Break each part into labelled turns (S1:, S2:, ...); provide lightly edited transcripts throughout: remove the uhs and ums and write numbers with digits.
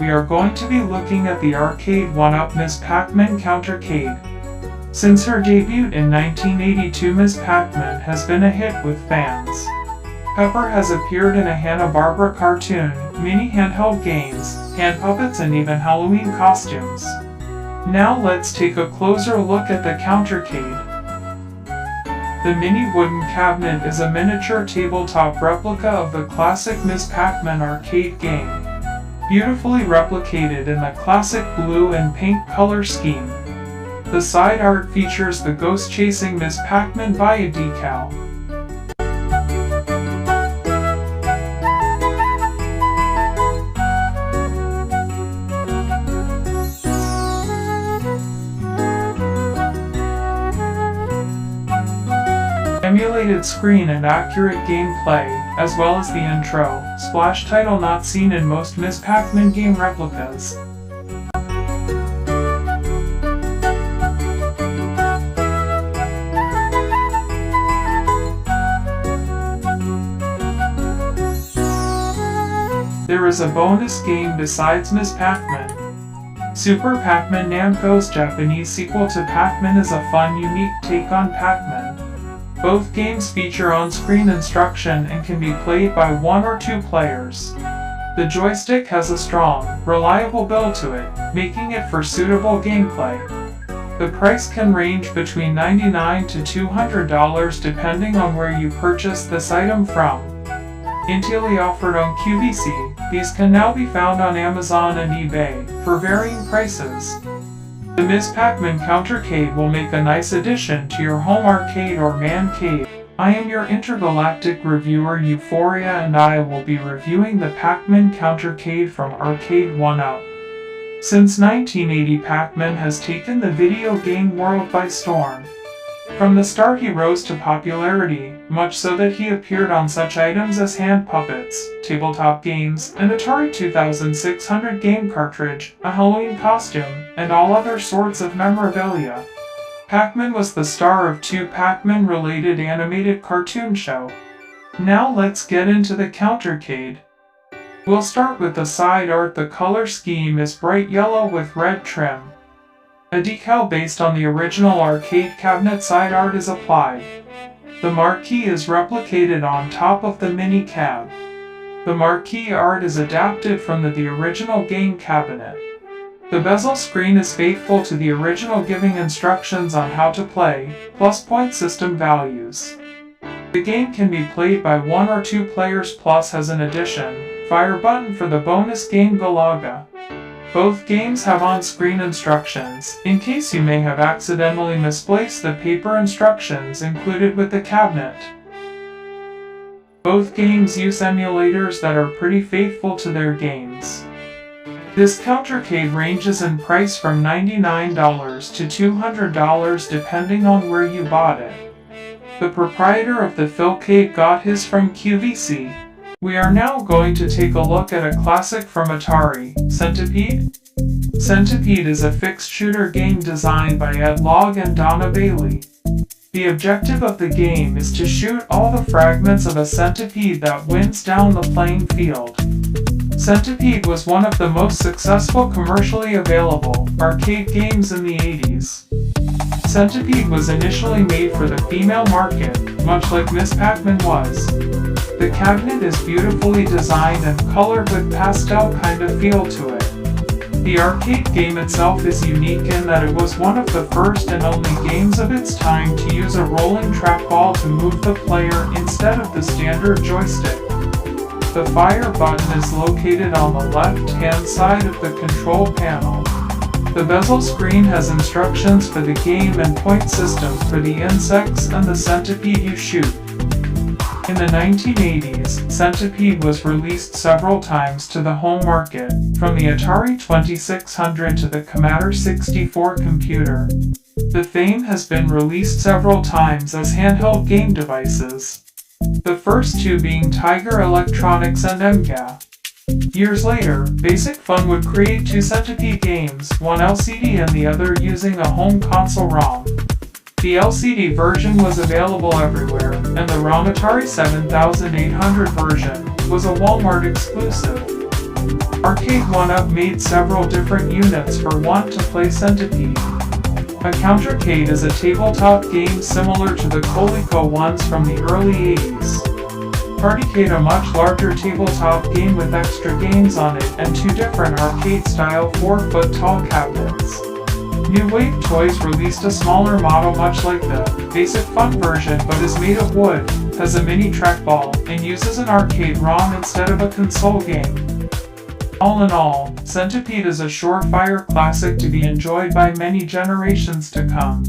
S1: we are going to be looking at the arcade 1-up Ms. Pac-Man Countercade. Since her debut in 1982, Ms. Pac-Man has been a hit with fans. Pepper has appeared in a Hanna-Barbera cartoon, mini handheld games, hand puppets, and even Halloween costumes. Now let's take a closer look at the Countercade. The mini wooden cabinet is a miniature tabletop replica of the classic Ms. Pac-Man arcade game, beautifully replicated in the classic blue and pink color scheme. The side art features the ghost chasing Ms. Pac-Man by a decal. Emulated screen and accurate gameplay, as well as the intro, splash title not seen in most Ms. Pac-Man game replicas. There is a bonus game besides Ms. Pac-Man. Super Pac-Man Namco's Japanese sequel to Pac-Man is a fun, unique take on Pac-Man. Both games feature on-screen instruction and can be played by 1 or 2 players. The joystick has a strong, reliable build to it, making it for suitable gameplay. The price can range between $99 to $200 depending on where you purchase this item from. Initially offered on QVC, these can now be found on Amazon and eBay for varying prices. The Ms. Pac-Man Countercade will make a nice addition to your home arcade or man cave. I am your intergalactic reviewer Euphoria, and I will be reviewing the Pac-Man Countercade from Arcade 1-up. Since 1980, Pac-Man has taken the video game world by storm. From the start he rose to popularity, much so that he appeared on such items as hand puppets, tabletop games, an Atari 2600 game cartridge, a Halloween costume, and all other sorts of memorabilia. Pac-Man was the star of 2 Pac-Man-related animated cartoon shows. Now let's get into the Countercade. We'll start with the side art. The color scheme is bright yellow with red trim. A decal based on the original arcade cabinet side art is applied. The marquee is replicated on top of the mini cab. The marquee art is adapted from the original game cabinet. The bezel screen is faithful to the original, giving instructions on how to play, plus point system values. The game can be played by 1 or 2 players, plus has an addition, fire button for the bonus game Galaga. Both games have on-screen instructions, in case you may have accidentally misplaced the paper instructions included with the cabinet. Both games use emulators that are pretty faithful to their games. This Countercade ranges in price from $99 to $200 depending on where you bought it. The proprietor of the Philcade got his from QVC. We are now going to take a look at a classic from Atari, Centipede. Centipede is a fixed shooter game designed by Ed Logg and Donna Bailey. The objective of the game is to shoot all the fragments of a centipede that winds down the playing field. Centipede was one of the most successful commercially available arcade games in the 80s. Centipede was initially made for the female market, much like Ms. Pac-Man was. The cabinet is beautifully designed and colored with pastel kind of feel to it. The arcade game itself is unique in that it was one of the first and only games of its time to use a rolling trackball to move the player instead of the standard joystick. The fire button is located on the left-hand side of the control panel. The bezel screen has instructions for the game and point systems for the insects and the centipede you shoot. In the 1980s, Centipede was released several times to the home market, from the Atari 2600 to the Commodore 64 computer. The game has been released several times as handheld game devices, the first 2 being Tiger Electronics and MGA. Years later, Basic Fun would create 2 Centipede games, one LCD and the other using a home console ROM. The LCD version was available everywhere, and the ROM Atari 7800 version was a Walmart exclusive. Arcade 1UP made several different units for want to play Centipede. A countercade is a tabletop game similar to the Coleco ones from the early 80s. Partycade, a much larger tabletop game with extra games on it and 2 different arcade-style 4-foot-tall cabinets. New Wave Toys released a smaller model much like the basic fun version but is made of wood, has a mini trackball, and uses an arcade ROM instead of a console game. All in all, Centipede is a surefire classic to be enjoyed by many generations to come.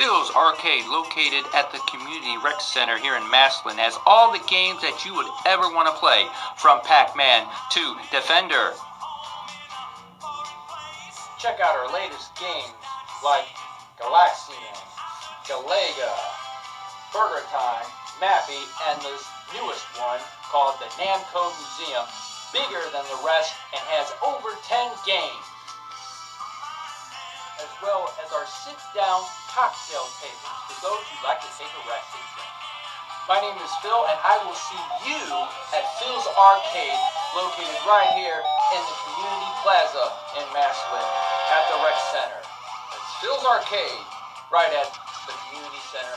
S2: Phil's Arcade, located at the Community Rec Center here in Massillon, has all the games that you would ever want to play, from Pac-Man to Defender. Check out our latest games like Galaxian, Galaga, Burger Time, Mappy, and the newest one called the Namco Museum, bigger than the rest and has over 10 games, as well as our sit-down cocktail tables for those who like to take a relaxing drink. My name is Phil, and I will see you at Phil's Arcade, located right here in the Community Plaza in Massillon at the Rec Center. It's Phil's Arcade, right at the Community Center